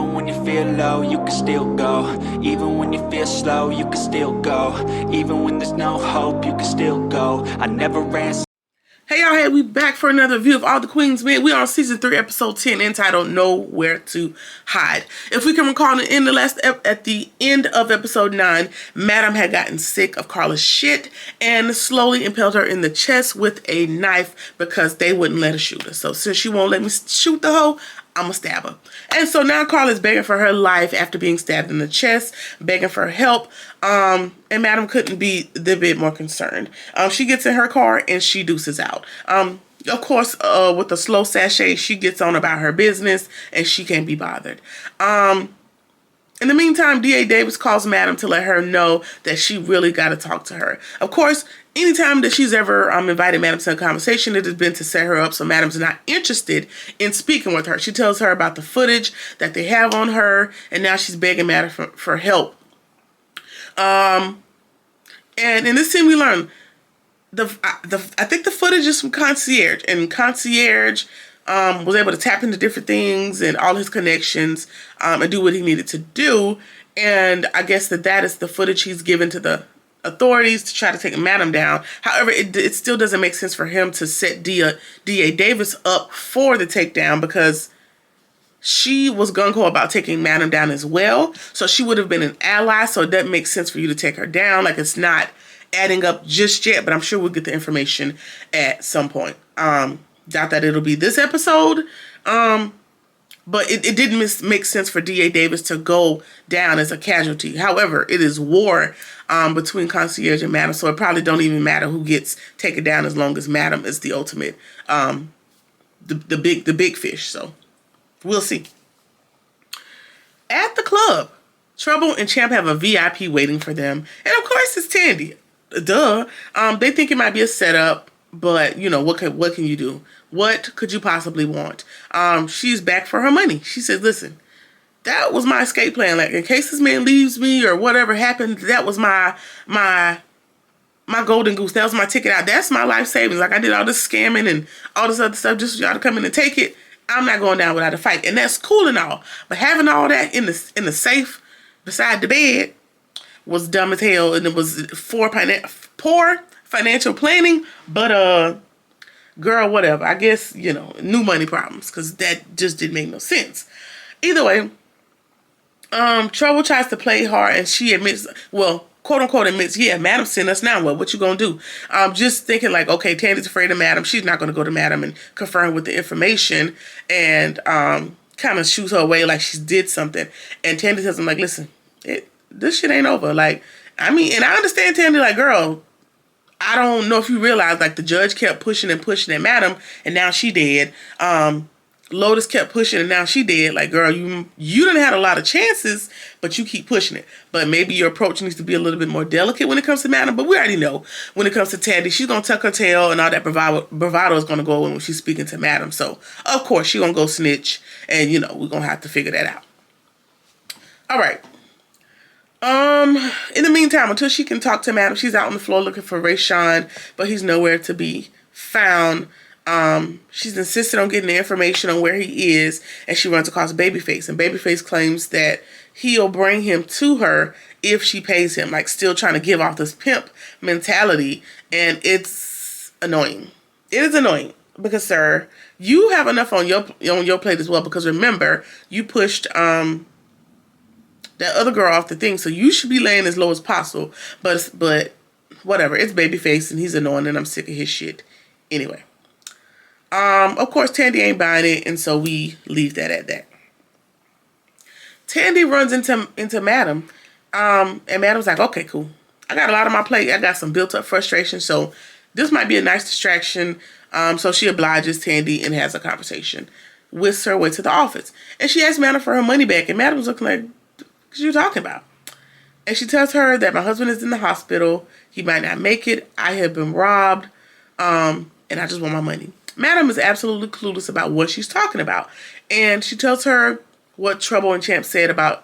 Even when you feel low, you can still go. Even when you feel slow, you can still go. Even when there's no hope, you can still go. I never ran. Hey y'all, hey, we back for another review of All the Queens Men. We are on season 3, episode 10, entitled Nowhere to Hide. If we can recall, at the end of episode 9, Madam had gotten sick of Carla's shit and slowly impaled her in the chest with a knife because they wouldn't let her shoot her. So since she won't let me shoot the hoe, I'm gonna stab her. And so now Carla's begging for her life after being stabbed in the chest, begging for help. And Madam couldn't be a bit more concerned. She gets in her car and she deuces out. Of course, with the slow sachet, she gets on about her business and she can't be bothered. In the meantime, D.A. Davis calls Madam to let her know that she really got to talk to her. Of course, anytime that she's ever invited Madam to a conversation, it has been to set her up so Madam's not interested in speaking with her. She tells her about the footage that they have on her, and now she's begging Madam for help. And in this scene, we learn I think the footage is from Concierge, and Concierge was able to tap into different things and all his connections and do what he needed to do. And I guess that is the footage he's given to the authorities to try to take Madam down. However, it still doesn't make sense for him to set D.A. Davis up for the takedown because she was gung-ho about taking Madam down as well. So she would have been an ally. So it doesn't make sense for you to take her down. Like, it's not adding up just yet, but I'm sure we'll get the information at some point. Doubt that it'll be this episode. But it didn't make sense for D.A. Davis to go down as a casualty. However, it is war between Concierge and Madam, so it probably don't even matter who gets taken down as long as Madam is the ultimate, the big fish. So we'll see. At the club, Trouble and Champ have a VIP waiting for them, and of course it's Tandy. Duh. They think it might be a setup, but you know what can you do? What could you possibly want? She's back for her money. She says, listen, that was my escape plan. Like, in case this man leaves me or whatever happened, that was my golden goose. That was my ticket out. That's my life savings. Like, I did all this scamming and all this other stuff just for y'all to come in and take it. I'm not going down without a fight. And that's cool and all. But having all that in the safe beside the bed was dumb as hell. And it was poor financial planning. But, girl, whatever. I guess, new money problems, because that just didn't make no sense. Either way, Trouble tries to play hard, and she admits, well, quote unquote admits, yeah, Madam sent us now. What you gonna do? Just thinking like, okay, Tandy's afraid of Madam. She's not gonna go to Madam and confirm with the information, and kind of shoots her away like she did something. And Tandy tells him like, listen, this shit ain't over. Like, I mean, and I understand Tandy, like, girl, I don't know if you realize, like, the judge kept pushing and pushing at Madam, and now she dead. Lotus kept pushing, and now she dead. Like, girl, you didn't have a lot of chances, but you keep pushing it. But maybe your approach needs to be a little bit more delicate when it comes to Madam. But we already know when it comes to Tandy, she's going to tuck her tail, and all that bravado is going to go when she's speaking to Madam. So, of course, she's going to go snitch, and, we're going to have to figure that out. All right. In the meantime, until she can talk to Madam, she's out on the floor looking for Rayshawn, but he's nowhere to be found. She's insisted on getting the information on where he is, and she runs across Babyface, and Babyface claims that he'll bring him to her if she pays him, like still trying to give off this pimp mentality, and it's annoying. It is annoying because, sir, you have enough on your plate as well, because remember, you pushed that other girl off the thing, so you should be laying as low as possible. But whatever, it's Babyface, and he's annoying, and I'm sick of his shit. Anyway, of course, Tandy ain't buying it, and so we leave that at that. Tandy runs into Madam, and Madam's like, okay, cool. I got a lot on my plate. I got some built-up frustration, so this might be a nice distraction. So she obliges Tandy and has a conversation, whisks her way to the office. And she asks Madam for her money back, and Madam's looking like, what are you talking about? And she tells her that my husband is in the hospital. He might not make it. I have been robbed, and I just want my money. Madam is absolutely clueless about what she's talking about. And she tells her what Trouble and Champ said about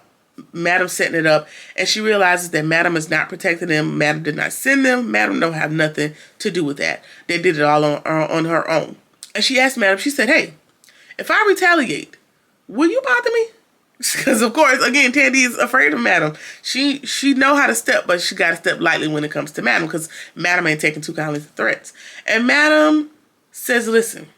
Madam setting it up. And she realizes that Madam is not protecting them. Madam did not send them. Madam don't have nothing to do with that. They did it all on her own. And she asked Madam, she said, hey, if I retaliate, will you bother me? Because of course, again, Tandy is afraid of Madam. She know how to step, but she got to step lightly when it comes to Madam, because Madam ain't taking too kindly to threats. And Madam says, listen,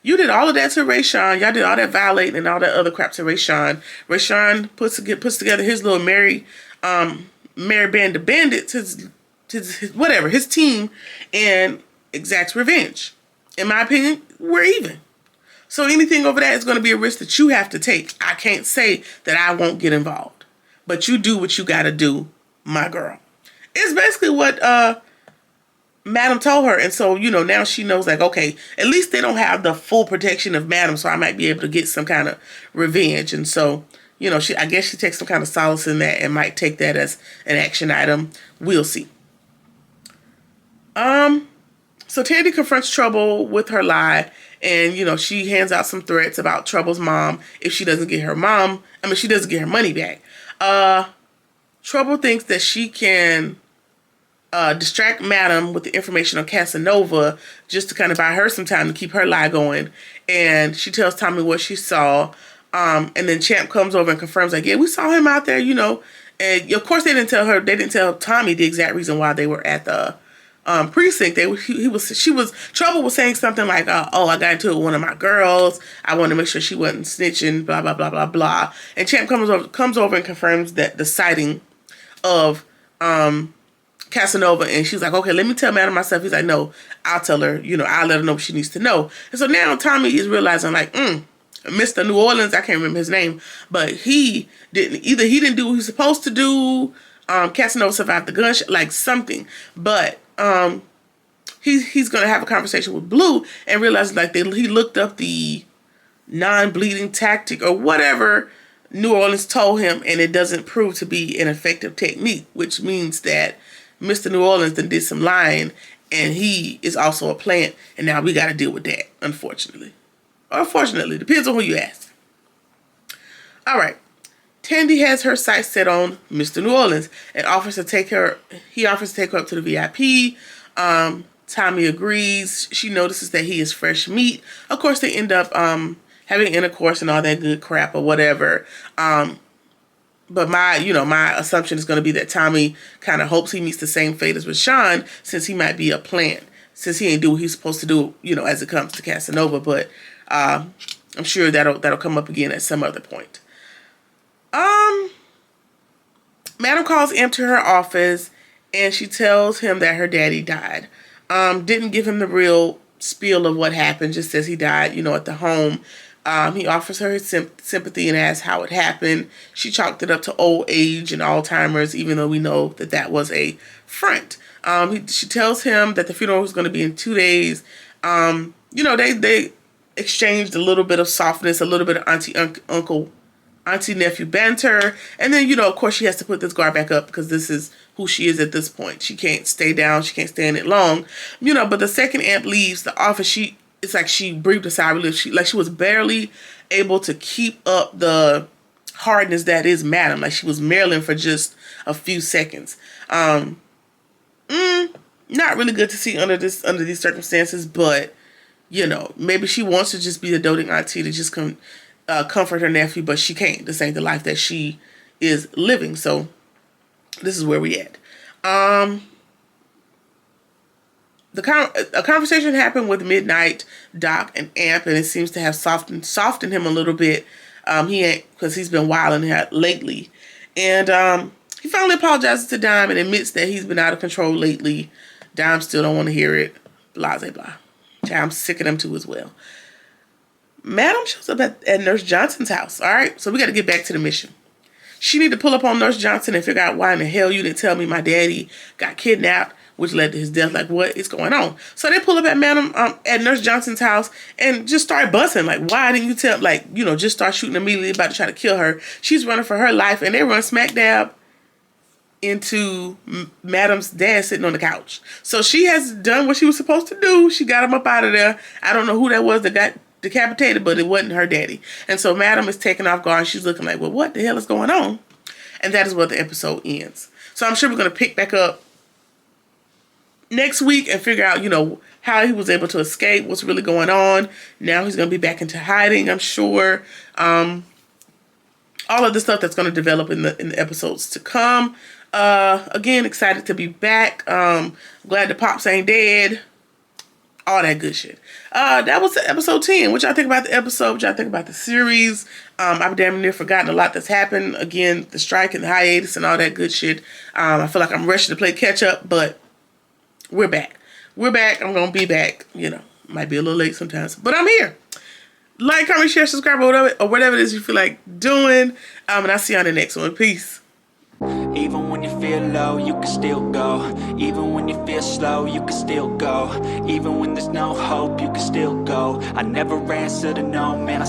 you did all of that to Rayshawn. Y'all did all that violating and all that other crap to Rayshawn. Rayshawn puts together his little merry band of bandits, his team, and exacts revenge. In my opinion, we're even. So anything over that is going to be a risk that you have to take. I can't say that I won't get involved. But you do what you got to do, my girl. It's basically what Madam told her. And so, now she knows, like, okay, at least they don't have the full protection of Madam, so I might be able to get some kind of revenge. And so, I guess she takes some kind of solace in that and might take that as an action item. We'll see. So Tandy confronts Trouble with her lie, and, she hands out some threats about Trouble's mom if she doesn't get her money back. Trouble thinks that she can distract Madam with the information on Casanova just to kind of buy her some time to keep her lie going. And she tells Tommy what she saw. And then Champ comes over and confirms, like, yeah, we saw him out there, And of course they didn't tell Tommy the exact reason why they were at the precinct. Trouble was saying something like, oh, I got into it with one of my girls. I wanted to make sure she wasn't snitching, blah, blah, blah, blah, blah. And Champ comes over and confirms that the sighting of Casanova, and she's like, okay, let me tell Madam myself. He's like, no, I'll tell her, I'll let her know what she needs to know. And so now Tommy is realizing, like, Mr. New Orleans, I can't remember his name, but he didn't do what he was supposed to do. Casanova survived the gunshot, like something, but he's gonna have a conversation with Blue and realize, like, he looked up the non-bleeding tactic or whatever New Orleans told him, and it doesn't prove to be an effective technique, which means that Mr. New Orleans then did some lying, and he is also a plant, and now we got to deal with that, unfortunately. Or fortunately, depends on who you ask. All right. Tandy has her sights set on Mr. New Orleans and offers to take her up to the VIP. Tommy agrees. She notices that he is fresh meat. Of course, they end up having intercourse and all that good crap or whatever. But my assumption is going to be that Tommy kind of hopes he meets the same fate as Rashawn, since he might be a plant, since he ain't do what he's supposed to do, as it comes to Casanova. But I'm sure that'll come up again at some other point. Madam calls Imp to her office, and she tells him that her daddy died. Didn't give him the real spiel of what happened, just says he died, at the home. He offers her his sympathy and asks how it happened. She chalked it up to old age and Alzheimer's, even though we know that was a front. She tells him that the funeral was going to be in 2 days. They exchanged a little bit of softness, a little bit of auntie-nephew banter. And then, of course, she has to put this guard back up because this is who she is at this point. She can't stay down. She can't stay in it long. But the second Amp leaves the office, it's like she breathed a sigh of relief. She was barely able to keep up the hardness that is Madam. Like, she was Marilyn for just a few seconds. Not really good to see under these circumstances, but maybe she wants to just be the doting auntie to just comfort her nephew, but she can't. This ain't the life that she is living. So this is where we at. A conversation happened with Midnight, Doc, and Amp, and it seems to have softened him a little bit. Because he's been wilding here lately. And he finally apologizes to Dime and admits that he's been out of control lately. Dime still don't want to hear it. Blah, blah, blah. I'm sick of them too as well. Madam shows up at Nurse Johnson's house. All right, so we got to get back to the mission. She need to pull up on Nurse Johnson and figure out why in the hell you didn't tell me my daddy got kidnapped, which led to his death. Like, what is going on? So they pull up at at Nurse Johnson's house and just start busting. Like, why didn't you tell? Like, just start shooting immediately, about to try to kill her. She's running for her life, and they run smack dab into Madam's dad sitting on the couch. So she has done what she was supposed to do. She got him up out of there. I don't know who that was that got decapitated, but it wasn't her daddy. And so Madam is taken off guard. She's looking like, well, what the hell is going on? And that is where the episode ends. So I'm sure we're going to pick back up next week and figure out, how he was able to escape, what's really going on. Now he's going to be back into hiding, I'm sure. all of the stuff that's going to develop in the episodes to come. Again, excited to be back. Glad the Pops ain't dead. All that good shit. That was episode 10. What y'all think about the episode? What y'all think about the series? I've damn near forgotten a lot that's happened. Again, the strike and the hiatus and all that good shit. I feel like I'm rushing to play catch up, but we're back. We're back. I'm going to be back. You know, might be a little late sometimes, but I'm here. Like, comment, share, subscribe, or whatever it is you feel like doing. And I'll see you on the next one. Peace. Even when you feel low, you can still go. Even when you feel slow, you can still go. Even when there's no hope, you can still go. I never answer to no, man,